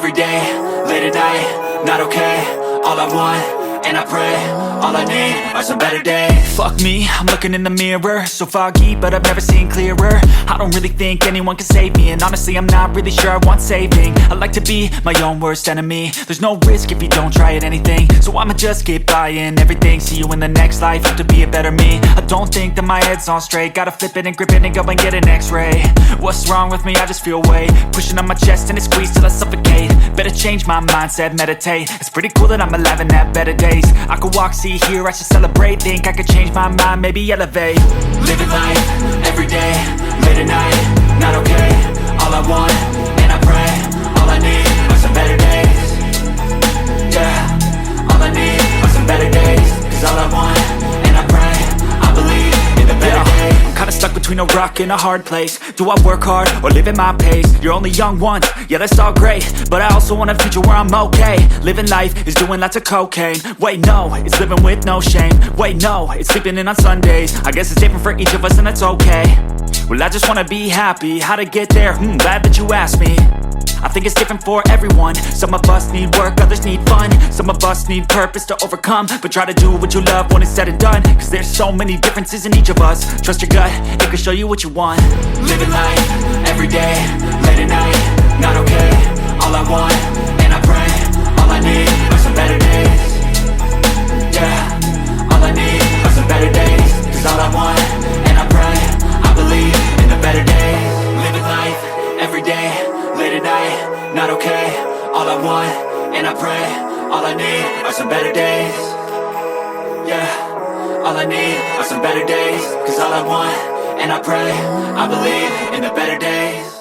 every day, late at night, not okay. All I want, and I pray, all I need are some better days. Fuck me, I'm looking in the mirror, so foggy, but I've never seen clearer. I don't really think anyone can save me, and honestly I'm not really sure I want saving. I like to be my own worst enemy. There's no risk if you don't try at anything, so I'ma just get buying everything. See you in the next life, have to be a better me. I don't think that my head's on straight, gotta flip it and grip it and go and get an x-ray. What's wrong with me? I just feel weight pushing on my chest and it squeezes till I suffocate. Better change my mindset, meditate. It's pretty cool that I'm alive and have better days. I could walk, see, hear, I should celebrate. Think I could change my mind, maybe elevate. Living life, everyday, late at night, not okay. All I want, and I pray, all I need are some better days. Yeah, all I need are some better days. Cause all I want, and I pray, I believe in the better days. I'm kinda stuck between a rock and a hard place. Do I work hard or live at my pace? You're only young once, yeah that's all great, but I also want a future where I'm okay. Living life is doing lots of cocaine. Wait no, it's living with no shame. Wait no, it's sleeping in on Sundays. I guess it's different for each of us and that's okay. Well I just wanna be happy, how to get there? Glad that you asked me. I think it's different for everyone. Some of us need work, others need fun. Some of us need purpose to overcome. But try to do what you love when it's said and done. Cause there's so many differences in each of us. Trust your gut, it can show you what you want. Living life, everyday, late at night, not okay. All I want, and I pray, all I need are some better days. Yeah, all I need are some better days. Cause all I want, and I pray, I believe in the better days. Living life, everyday, late at night, not okay. All I want, and I pray, all I need are some better days. Yeah, all I need are some better days. Cause all I want, and I pray, I believe in the better days.